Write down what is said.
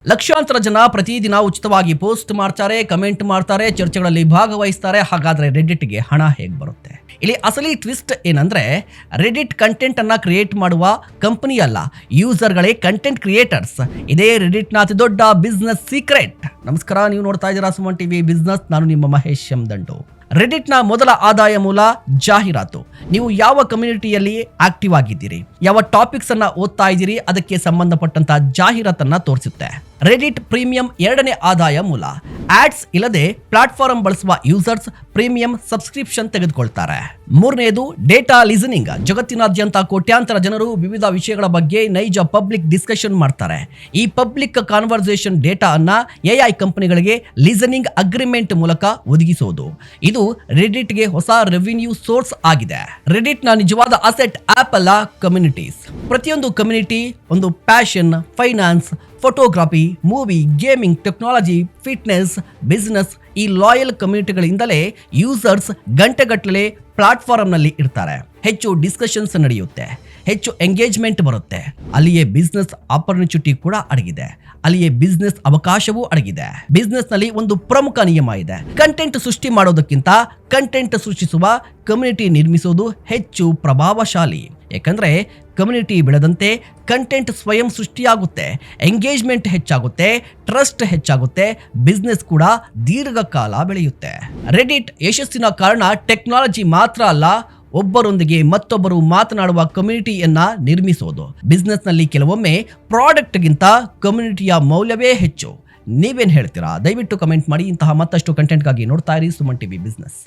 ಲಕ್ಷಾಂತರ ಜನ ಪ್ರತಿದಿನ ಉಚಿತವಾಗಿ ಪೋಸ್ಟ್ ಮಾಡ್ತಾರೆ, ಕಮೆಂಟ್ ಮಾಡ್ತಾರೆ, ಚರ್ಚೆಗಳಲ್ಲಿ ಭಾಗವಹಿಸ್ತಾರೆ. ಹಾಗಾದ್ರೆ ರೆಡಿಟ್ಗೆ ಹಣ ಹೇಗೆ ಬರುತ್ತೆ? ಇಲ್ಲಿ ಅಸಲಿ ಟ್ವಿಸ್ಟ್ ಏನಂದ್ರೆ, ರೆಡಿಟ್ ಕಂಟೆಂಟ್ ಅನ್ನ ಕ್ರಿಯೇಟ್ ಮಾಡುವ ಕಂಪನಿ ಅಲ್ಲ, ಯೂಸರ್ಗಳೇ ಕಂಟೆಂಟ್ ಕ್ರಿಯೇಟರ್ಸ್. ಇದೇ ರೆಡಿಟ್ನ ಅತಿ ದೊಡ್ಡ ಬಿಸ್ನೆಸ್ ಸೀಕ್ರೆಟ್. ನಮಸ್ಕಾರ, ನೀವು ನೋಡ್ತಾ ಇದ್ದೀರಾ ಸುಮನ್ ಟಿವಿ ಬಿಸ್ನೆಸ್. ನಾನು ನಿಮ್ಮ ಮಹೇಶ್ ಎಂ ದಂಡು. ರೆಡಿಟ್ನ ಮೊದಲ ಆದಾಯ ಮೂಲ ಜಾಹೀರಾತು. ನೀವು ಯಾವ ಕಮ್ಯುನಿಟಿಯಲ್ಲಿ ಆಕ್ಟಿವ್ ಆಗಿದ್ದೀರಿ, ಯಾವ ಟಾಪಿಕ್ಸ್ ಅನ್ನ ಓದ್ತಾ ಇದ್ದೀರಿ, ಅದಕ್ಕೆ ಸಂಬಂಧಪಟ್ಟಂತ ಜಾಹೀರಾತನ್ನ ತೋರಿಸುತ್ತೆ. ರೆಡಿಟ್ ಪ್ರೀಮಿಯಂ ಎರಡನೇ ಆದಾಯ ಮೂಲ. ಆಡ್ಸ್ ಇಲ್ಲದೆ ಪ್ಲಾಟ್ಫಾರ್ಮ್ ಬಳಸುವ ಯೂಸರ್ಸ್ ಪ್ರೀಮಿಯಂ ಸಬ್ಸ್ಕ್ರಿಪ್ಷನ್ ತೆಗೆದುಕೊಳ್ತಾರೆ. ಮೂರನೆಯದು ಡೇಟಾ ಲಿಸನಿಂಗ್. ಜಗತ್ತಿನಾದ್ಯಂತ ಕೋಟ್ಯಾಂತರ ಜನರು ವಿವಿಧ ವಿಷಯಗಳ ಬಗ್ಗೆ ನೈಜ ಪಬ್ಲಿಕ್ ಡಿಸ್ಕಷನ್ ಮಾಡ್ತಾರೆ. ಈ ಪಬ್ಲಿಕ್ ಕಾನ್ವರ್ಸೇಷನ್ ಡೇಟಾ ಅನ್ನ ಎಐ ಕಂಪನಿಗಳಿಗೆ ಲಿಸನಿಂಗ್ ಅಗ್ರಿಮೆಂಟ್ ಮೂಲಕ ಒದಗಿಸುವುದು. ಇದು ರೆಡಿಟ್ಗೆ ಹೊಸ ರೆವಿನ್ಯೂ ಸೋರ್ಸ್ ಆಗಿದೆ. ರೆಡಿಟ್ನ ನಿಜವಾದ ಅಸೆಟ್ ಆಪ್ ಅಲ್ಲ, ಕಮ್ಯುನಿಟೀಸ್. ಪ್ರತಿಯೊಂದು ಕಮ್ಯುನಿಟಿ ಒಂದು passion, finance, photography, movie, gaming, technology, fitness, business, ಈ ಲಾಯಲ್ ಕಮ್ಯುನಿಟಿಗಳಿಂದಲೇ ಯೂಸರ್ಸ್ ಗಂಟೆಗಟ್ಟಲೆ ಪ್ಲಾಟ್ಫಾರ್ಮ್ನಲ್ಲಿ ಇರ್ತಾರೆ. ಹೆಚ್ಚು ಡಿಸ್ಕಷನ್ಸ್ ನಡೆಯುತ್ತೆ, ಹೆಚ್ಚು ಎಂಗೇಜ್ಮೆಂಟ್ ಬರುತ್ತೆ. ಅಲ್ಲಿಯೇ ಬಿಸ್ನೆಸ್ ಆಪರ್ಚುನಿಟಿ ಕೂಡ ಅಡಗಿದೆ, ಅಲ್ಲಿಯೇ ಬಿಸ್ನೆಸ್ ಅವಕಾಶವೂ ಅಡಗಿದೆ. ಬಿಸ್ನೆಸ್ ನಲ್ಲಿ ಒಂದು ಪ್ರಮುಖ ನಿಯಮ ಇದೆ: ಕಂಟೆಂಟ್ ಸೃಷ್ಟಿ ಮಾಡೋದಕ್ಕಿಂತ ಕಂಟೆಂಟ್ ಸೃಷ್ಟಿಸುವ ಕಮ್ಯುನಿಟಿ ನಿರ್ಮಿಸುವುದು ಹೆಚ್ಚು ಪ್ರಭಾವಶಾಲಿ. ಯಾಕಂದ್ರೆ ಕಮ್ಯುನಿಟಿ ಬೆಳೆದಂತೆ ಕಂಟೆಂಟ್ ಸ್ವಯಂ ಸೃಷ್ಟಿಯಾಗುತ್ತೆ, ಎಂಗೇಜ್ಮೆಂಟ್ ಹೆಚ್ಚಾಗುತ್ತೆ, ಟ್ರಸ್ಟ್ ಹೆಚ್ಚಾಗುತ್ತೆ, ಬಿಸ್ನೆಸ್ ಕೂಡ ದೀರ್ಘಕಾಲ ಬೆಳೆಯುತ್ತೆ. ರೆಡಿಟ್ ಯಶಸ್ಸಿನ ಕಾರಣ ಟೆಕ್ನಾಲಜಿ ಮಾತ್ರ ಅಲ್ಲ, ಒಬ್ಬರೊಂದಿಗೆ ಮತ್ತೊಬ್ಬರು ಮಾತನಾಡುವ ಕಮ್ಯುನಿಟಿಯನ್ನ ನಿರ್ಮಿಸೋದು. ಬಿಸ್ನೆಸ್ ನಲ್ಲಿ ಕೆಲವೊಮ್ಮೆ ಪ್ರಾಡಕ್ಟ್ಗಿಂತ ಕಮ್ಯುನಿಟಿಯ ಮೌಲ್ಯವೇ ಹೆಚ್ಚು. ನೀವೇನ್ ಹೇಳ್ತೀರಾ? ದಯವಿಟ್ಟು ಕಮೆಂಟ್ ಮಾಡಿ. ಇಂತಹ ಮತ್ತಷ್ಟು ಕಂಟೆಂಟ್ಗಾಗಿ ನೋಡ್ತಾ ಇರಿ ಸುಮನ್ ಟಿವಿ ಬಿಸ್ನೆಸ್.